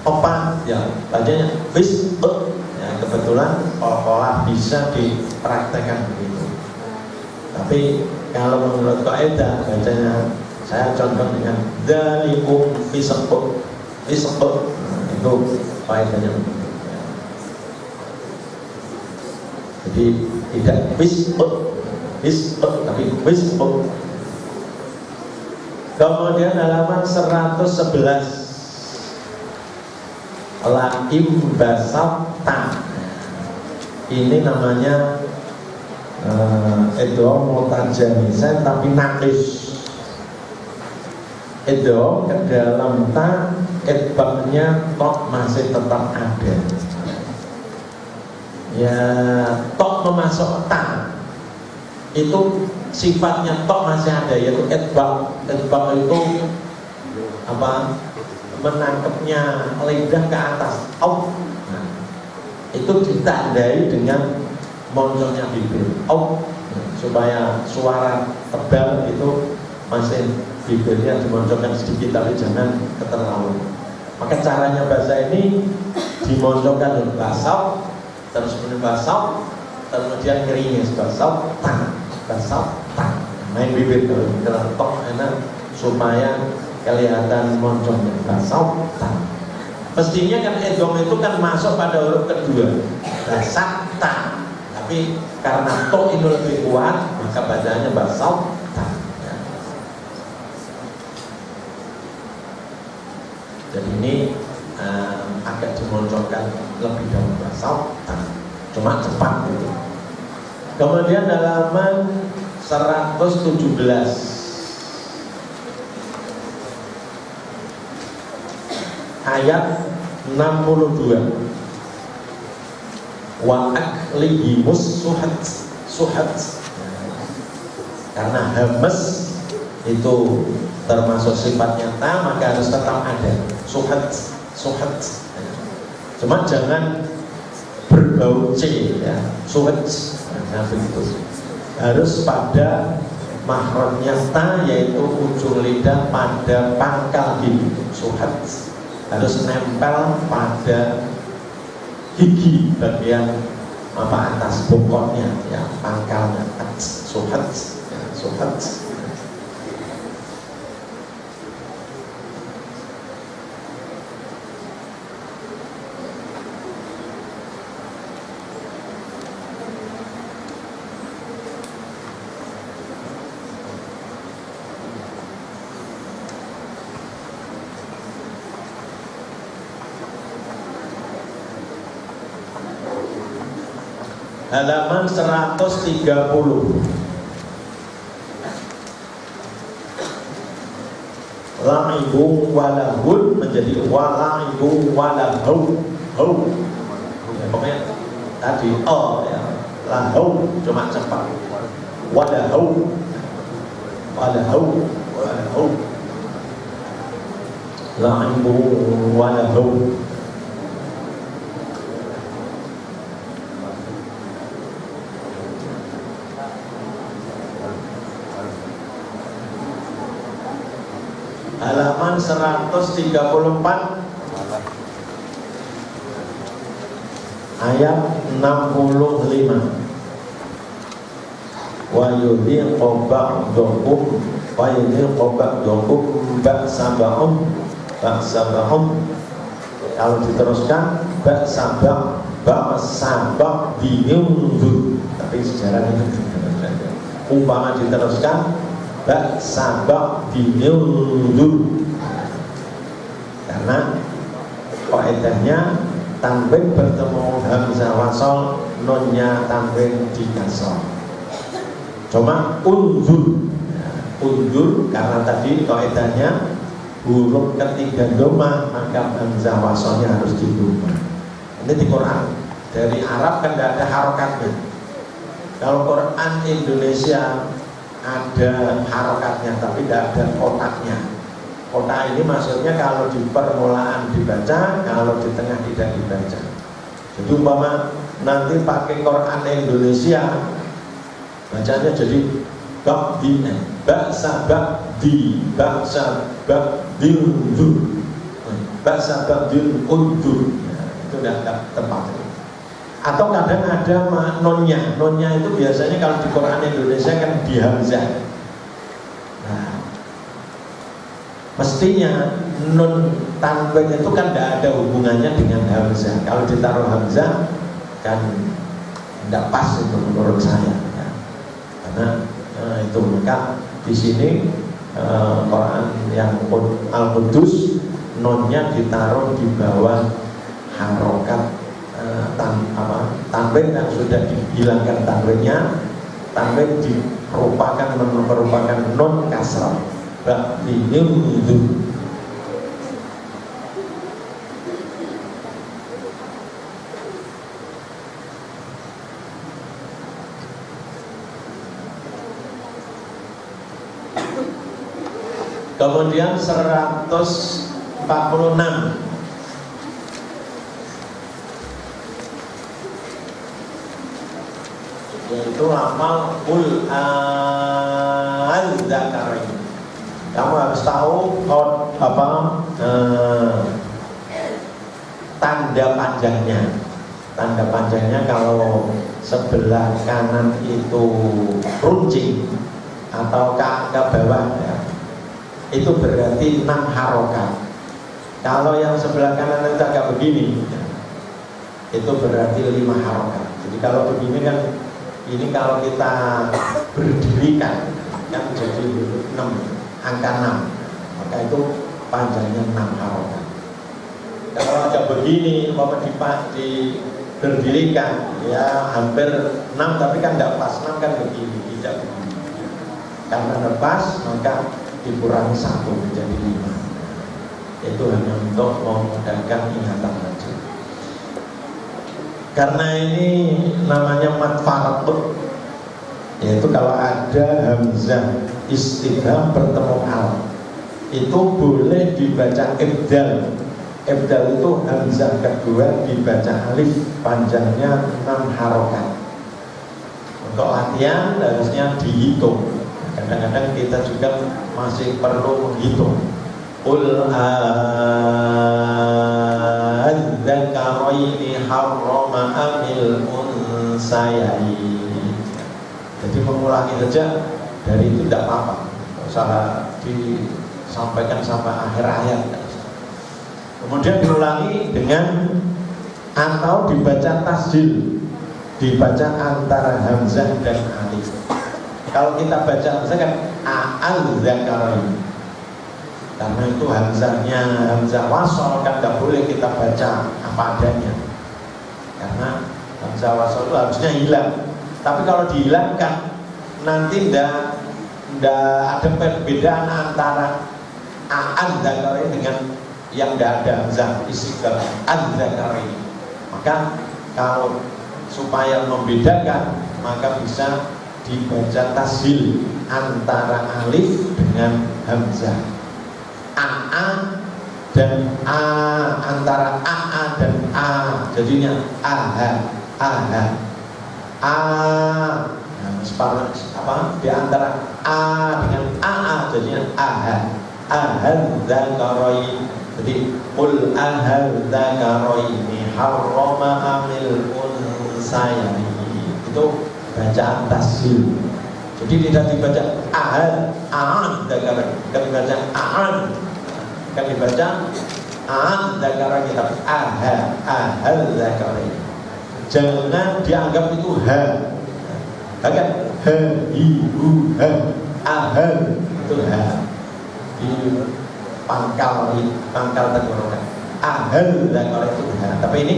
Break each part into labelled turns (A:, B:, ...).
A: opa ya bacanya wis ya, kebetulan pola bisa dipraktekkan begitu. Tapi kalau menurut kaidah bacanya, saya contoh dengan dzalikum fisqun itu kaidahnya. Jadi tidak fisqun tapi fisqun. Kemudian halaman 111 laim basata, ini namanya idgham mutajanisan tapi naqis. Idgham ke dalam ta, idbaknya tok masih tetap ada. Ya, tok memasuk ta itu sifatnya tok masih ada, yaitu idbak. Idbak itu apa? Menangkapnya lidah ke atas. Nah, itu ditandai dengan moncolnya bibir. Supaya suara tebal itu masih bibirnya dimoncolkan sedikit, tapi jangan keterlaluan. Maka caranya bahasa ini dimoncolkan dulu basau, terus kemudian basau, kemudian keringis basau, tang, main bibir kalau kelentok enak supaya kelihatan moncolnya basau, tang. Mestinya kan idgham itu kan masuk pada huruf kedua, basata. Tapi karena to itu lebih kuat, maka bacanya basau, tang. Ya. Jadi ini agak dimoncolkan lebih dahulu basau, tang. Cuma cepat gitu. Kemudian halaman 117 ayat 62, wa aklihimus suhat. Karena hamas itu termasuk sifatnya ta, maka harus tetap ada suhat. Cuma jangan berbau c ya, suhat. Nah, begitu. Harus pada mahrajnya ta, yaitu ujung lidah pada pangkal gigi, suhat. Harus nempel pada gigi bagian apa atas bokotnya ya, pangkalnya, suhat ya, suhat. Halaman 130 la'ibu walahun menjadi wala'ibu walahu. Ya, pokoknya tadi ya, lahu cuma cepat, walahu la'ibu walahu. Halaman 134 ayat 65, wa yudhiqu ba'dukum ba'sabahum. Kalau diteruskan ba'sabah diundur, tapi sejarahnya umpama diteruskan ba'sabah diundur, karena kaidahnya tanwin bertemu hamzah wasol, nunnya tanwin dikasor. Cuma undur karena tadi kaidahnya huruf ketiga doma, maka hamzah wasolnya harus didoma. Ini di Quran. Dari Arab kan tidak ada harokatnya. Kalau Quran Indonesia ada harokatnya tapi tidak ada kotaknya. Kotak ini maksudnya kalau di permulaan dibaca, kalau di tengah tidak dibaca. Jadi umpama nanti pakai Quran Indonesia bacanya jadi ba'sa ba'di bahasa babdul undur, itu tidak tepat. Atau kadang ada nonnya itu biasanya kalau di Quran Indonesia kan di hamzah. Nah, mestinya nun tanwin itu kan tidak ada hubungannya dengan hamzah. Kalau ditaruh hamzah kan tidak pas itu menurut saya. Ya. Karena itu maka di sini Quran yang Al-Qudus nonnya ditaruh di bawah harokat tanwin yang sudah dihilangkan tanwinnya. Tanwin merupakan non kasrah. Ini itu. Kemudian 146 yaitu amal kul al-zakarain. Kamu harus tahu tanda panjangnya. Tanda panjangnya kalau sebelah kanan itu runcing atau ke bawah ya, itu berarti 6 harokat. Kalau yang sebelah kanan itu agak begini ya, itu berarti 5 harokat. Jadi kalau begini kan, ini kalau kita berdirikan kan jadi 6, angka 6, maka itu panjangnya 6 harokat. Kalau agak begini, berdirikan ya hampir 6, tapi kan tidak pas. 6 kan begini, tidak begini. Karena lepas maka dikurangi 1 menjadi 5. Itu hanya untuk memudahkan ingatan saja. Karena ini namanya mad faratun, yaitu kalau ada hamzah istifham bertemu al, itu boleh dibaca ibdal. Ibdal itu hamzah kedua dibaca alif, panjangnya 6 harokat. Untuk latihan harusnya dihitung. Kadang-kadang kita juga masih perlu menghitung. Qul adzakaraini harrama amil unsayain. Jadi mengulangi saja dari itu tidak apa-apa. Salah disampaikan sampai akhir ayat. Kemudian diulangi dengan atau dibaca tasjil, dibaca antara hamzah dan alif. Kalau kita baca misalkan al-zakarain, karena itu hamzahnya hamzah wasol kan tidak boleh kita baca apa adanya, karena hamzah wasol itu harusnya hilang. Tapi kalau dihilangkan nanti tidak ada perbedaan antara al-zakarain dengan yang tidak ada hamzah istiqlal al-zakarain. Maka kalau supaya membedakan maka bisa dibaca tasjil antara alif dengan hamzah. A dan A, antara A dan A jadinya aha. Di antara A dengan A jadinya aha. Ahadzakarain. Jadi qul ahadzakaraini harrama amil unsayaini. Itu bacaan tasjil. Jadi tidak dibaca dzakarain, kan dibaca kan dibaca dzakarain, tapi dzakarain. Jangan dianggap itu ha. Kan ha hu ha itu ha. Di pangkal tenggorokan. Dzakarain itu ha. Tapi ini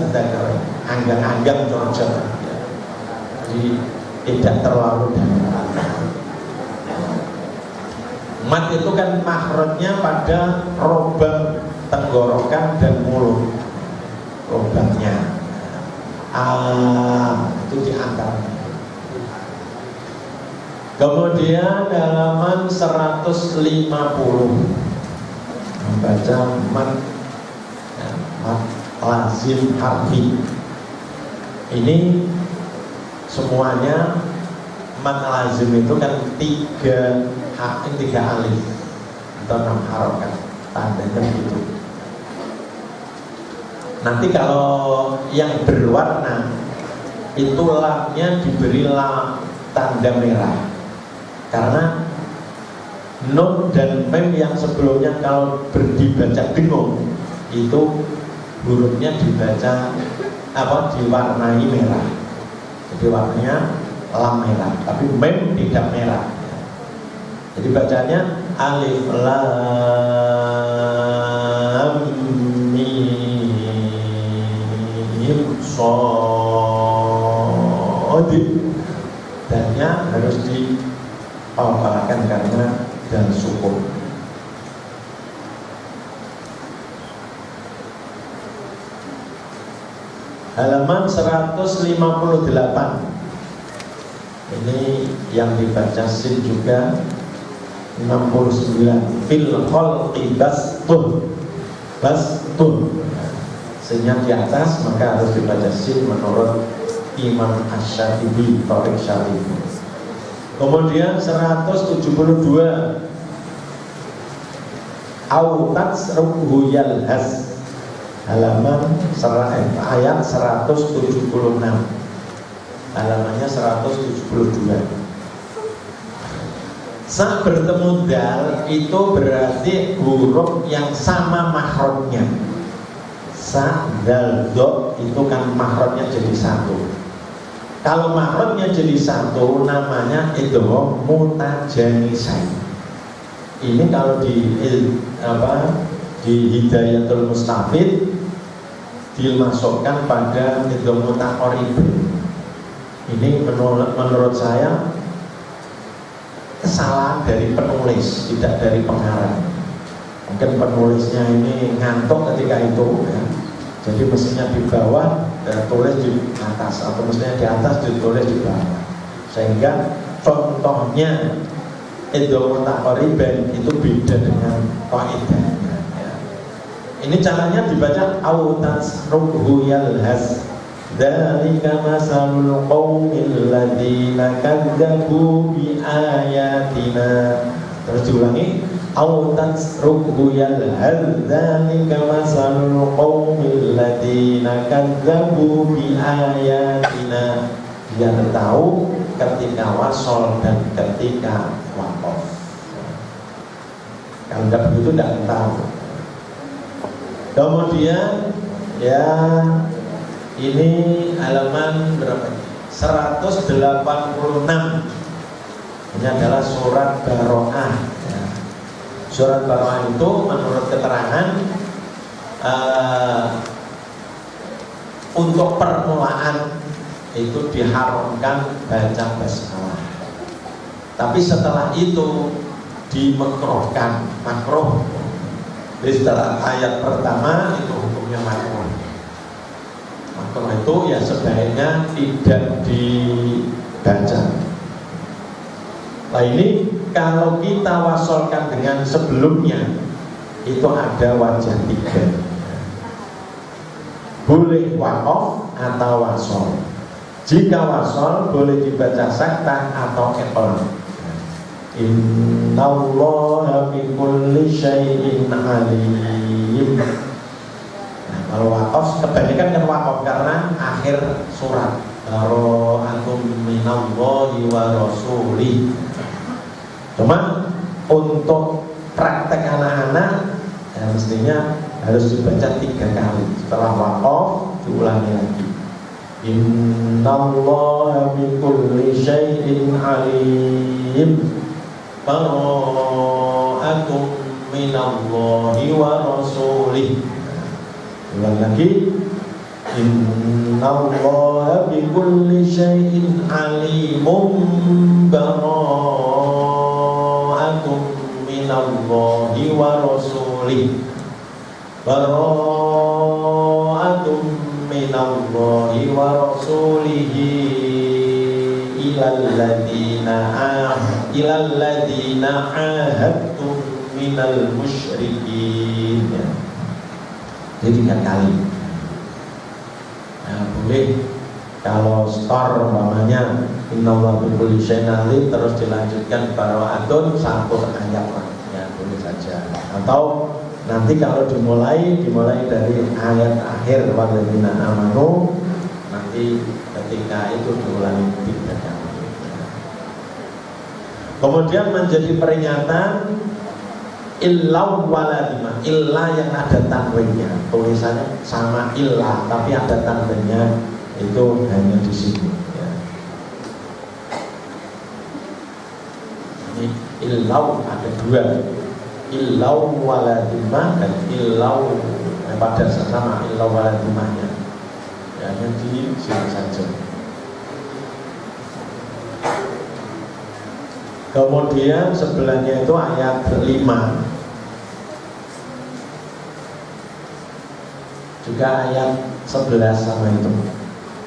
A: dzakarain. Anggang-anggang corong-corong. Jadi tidak terlalu dalam. Mat itu kan makhrajnya pada robang tenggorokan dan mulut. Robangnya itu di antara. Kemudian halaman 150 membaca mat lazim harfi. Ini semuanya mat lazim itu kan 3 alif atau 6 harokat. tandanya gitu. Nanti kalau yang berwarna itu lamnya diberi tanda merah, karena nun dan mem yang sebelumnya kalau dibaca dengung itu hurufnya dibaca diwarnai merah. Jadi warnanya lam merah, tapi mem tidak merah. Jadi bacanya alif lam mim shad. Dannya harus dipalpalkan karena dan sukun. Halaman 158. Ini yang dibaca sin juga 69. Fil khalqi bastun. Sinnya di atas maka harus dibaca sin menurut Imam Asy-Syatibi, Thariq Syatibi. Kemudian 172. Autats ruhu yalhas. Halaman ayat 176. Halamannya 172. Sa bertemu dal itu berarti huruf yang sama mahrotnya. Sa, dal, do itu kan mahrotnya jadi satu. Kalau mahrotnya jadi satu namanya idgham mutajanisain. Ini kalau di Hidayatul Mustafid dimasukkan pada idgham mutaqarrib. Ini menurut saya kesalahan dari penulis, tidak dari pengarang. Mungkin penulisnya ini ngantuk ketika itu ya. Jadi mestinya di bawah dan tulis di atas, atau mestinya di atas ditulis di bawah. Sehingga contohnya idgham mutaqarrib itu beda dengan qaidahnya. Ini caranya dibaca autats ruhu yalhas. Dzalika masalul qaumil ladzina kadzdzabu bi ayatina. Terus diulangi autats ruhu yalhas. Dzalika masalul qaumil ladzina kadzdzabu bi ayatina. Biar tahu ketika wasol dan ketika waqaf. Kalau tidak begitu tidak tahu. Kemudian ya ini halaman berapa? 186. Ini adalah surat Baro'ah ya. Surat Baro'ah itu menurut keterangan untuk permulaan itu diharamkan baca basmalah. Tapi setelah itu dimekruhkan, makruh. Jadi setelah ayat pertama itu hukumnya makruh. Makruh itu ya sebaiknya tidak dibaca. Nah ini kalau kita wasolkan dengan sebelumnya itu ada wajah tiga. Boleh waqaf atau wasol. Jika wasol boleh dibaca saktah atau iqlab. Innallaha bikulli syai'in alim. Nah, kalau waqaf kebanyakan kan waqaf karena akhir surat bara'atum minallahi wa rasulih. Cuma untuk praktek anak-anak ya mestinya harus dibaca 3 kali. Setelah waqaf diulangi lagi. Innallaha bikulli syai'in alim. Bara'atum minallahi wa rasulih. Ulang lagi. Innallaha bikulli syai'in alimun. Bara'atum minallahi wa rasulih. Bara'atum minallahi wa rasulihi ilal ladina ahadtum minal musyrikin. Jadi 3 kali. Nah, boleh kalau store umpamanya innallaha bikulli syai'in alim terus dilanjutkan bara'atun 1 ayat lah ya boleh saja. Atau Nanti kalau dimulai dari ayat akhir walladzina amanu, nanti ketika itu diulangi 3 kali. Kemudian menjadi peringatan illau waladima, illa yang ada tanwinnya, tulisannya sama illa tapi ada tanwinnya, itu hanya di sini ya. Ini illau ada 2, illau waladima dan illau pada sama illau waladimanya ya, hanya di sini saja. Kemudian sebelahnya itu ayat 5, juga ayat 11 sama itu.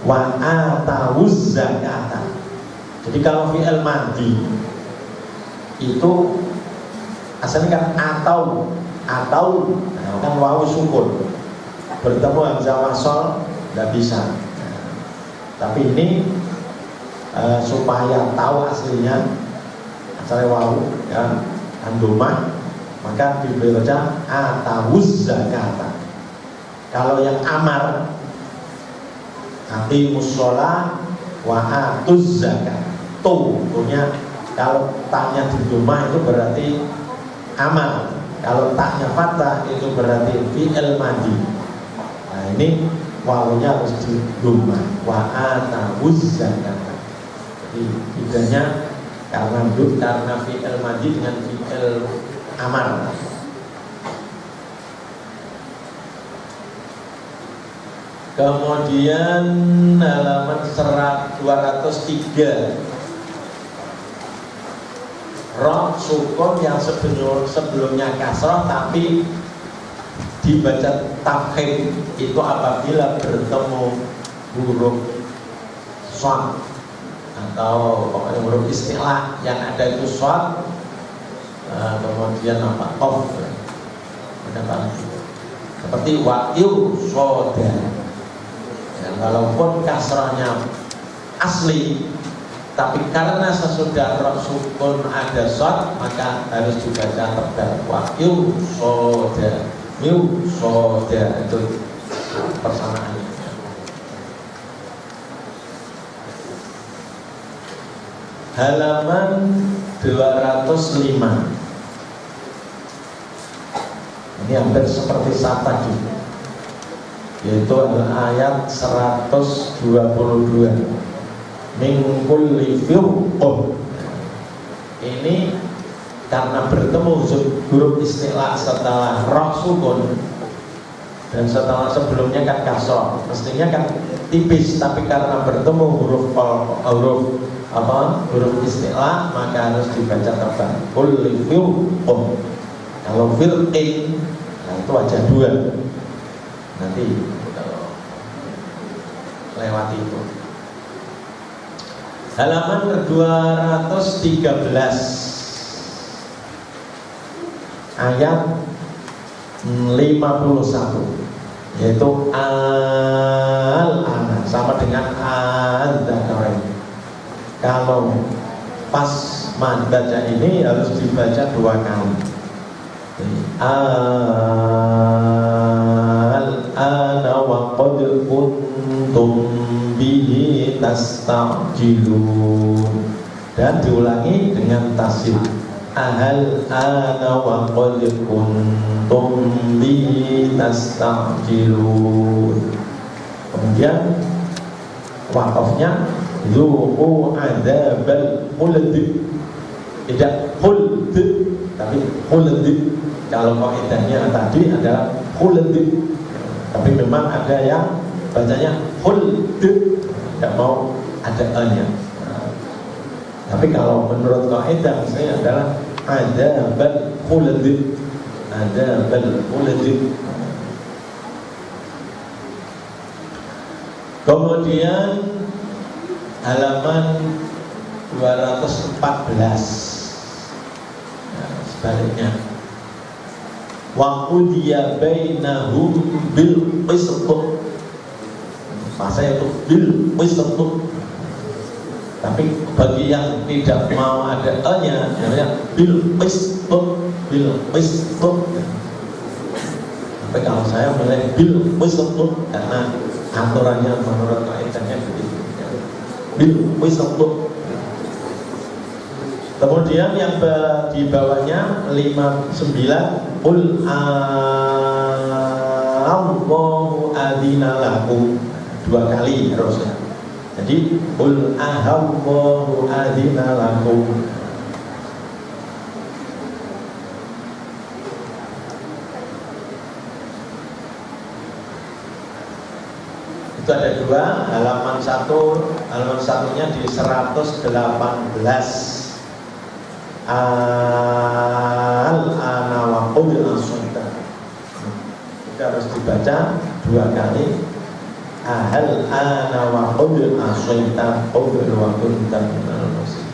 A: Wa atawuz zakata. Jadi kalau fi'il madhi itu asalnya kan atau kan wawu sukun, bertemu hamzah wasol nggak bisa. Tapi ini supaya tahu aslinya asalnya wawu ya andumah, maka dibaca atawuz zakata. Kalau yang amar aqimus sholat wa atuz zakat, tuhnya kalau taknya di rumah itu berarti amar, kalau taknya fathah itu berarti fi'il madhi. Nah ini wawunya harus di rumah wa atuz zakat. Jadi bedanya karena fi'il madhi dengan fi'il amar. Kemudian halaman 203, roh sukun yang sebelumnya kasroh tapi dibaca tafkhim itu apabila bertemu huruf shad atau pokoknya huruf istilah yang ada itu shad, kemudian apa qaf, seperti wa'il soda. Dan walaupun kasrahnya asli, tapi karena sesudah roh sukun ada shad, maka harus dibaca tebal wa'il soda, miu soda, itu persamaannya. Halaman 205. Ini hampir seperti saat tadi, yaitu ayat 122 min kulli firqah. Ini karena bertemu huruf istilah setelah roh sukun dan setelah sebelumnya kan kasroh, mestinya kan tipis, tapi karena bertemu huruf istilah maka harus dibaca tebal kulli firqah. Kalau firqin, nah itu aja 2. Nanti kalau lewati itu. Halaman 213 ayat 51, yaitu al-ana sama dengan al-dzakarain. Kalau pas baca ini harus dibaca 2 kali. Al-ana wa qad kuntum bihi tastajilun, dan diulangi dengan tasjil. Al-ana wa qad kuntum bihi tastajilun. Kemudian wakafnya zuqu adzabal khuld, tidak khuld tapi khuld. Kalau kaidahnya tadi adalah khuld, tapi memang ada yang bacanya khuld, tidak mau ada e-nya. Tapi kalau menurut kaidah saya adalah adzabal khuld, adzabal khuld. Kemudian halaman 214, sebaliknya, wa qudiya bainahum bil qisth. Masa itu bil qisth. Tapi bagi yang tidak mau ada e-nya, namanya bil qisth, bil qisth. Tapi kalau saya mulai bil wisatun karena aturannya menurut kaidahnya begitu. Bil wisatun. Kemudian yang di bawahnya 59 qul Allahu adzina lakum, 2 kali harusnya. Jadi qul Allahu adzina lakum. Itu ada 2, halaman 1, halaman satunya di 118. Al-ana wa qul aswaita. Itu harus dibaca 2 kali. Al-ana wa qul aswaita qul wa kunta minal muslimin.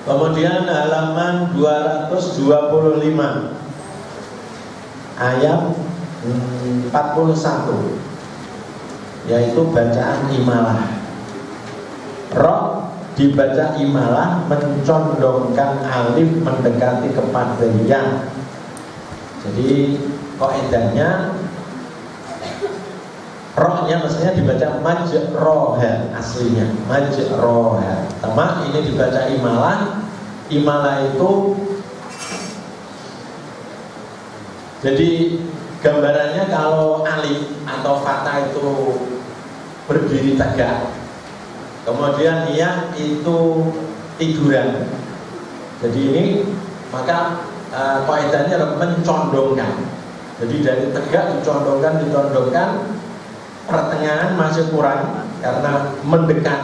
A: Kemudian halaman 225 ayat 41, yaitu bacaan imalah. Ro dibaca imalah mencondongkan alif mendekati kepada ya. Jadi kaidahnya rohnya mestinya dibaca majroha, aslinya majroha. Sama ini dibaca imalah. Imalah itu jadi gambarannya kalau alif atau fathah itu berdiri tegak, kemudian ya itu tiduran. Jadi ini maka kaidahnya adalah mencondongkan. Jadi dari tegak dicondongkan, pertengahan masih kurang karena mendekat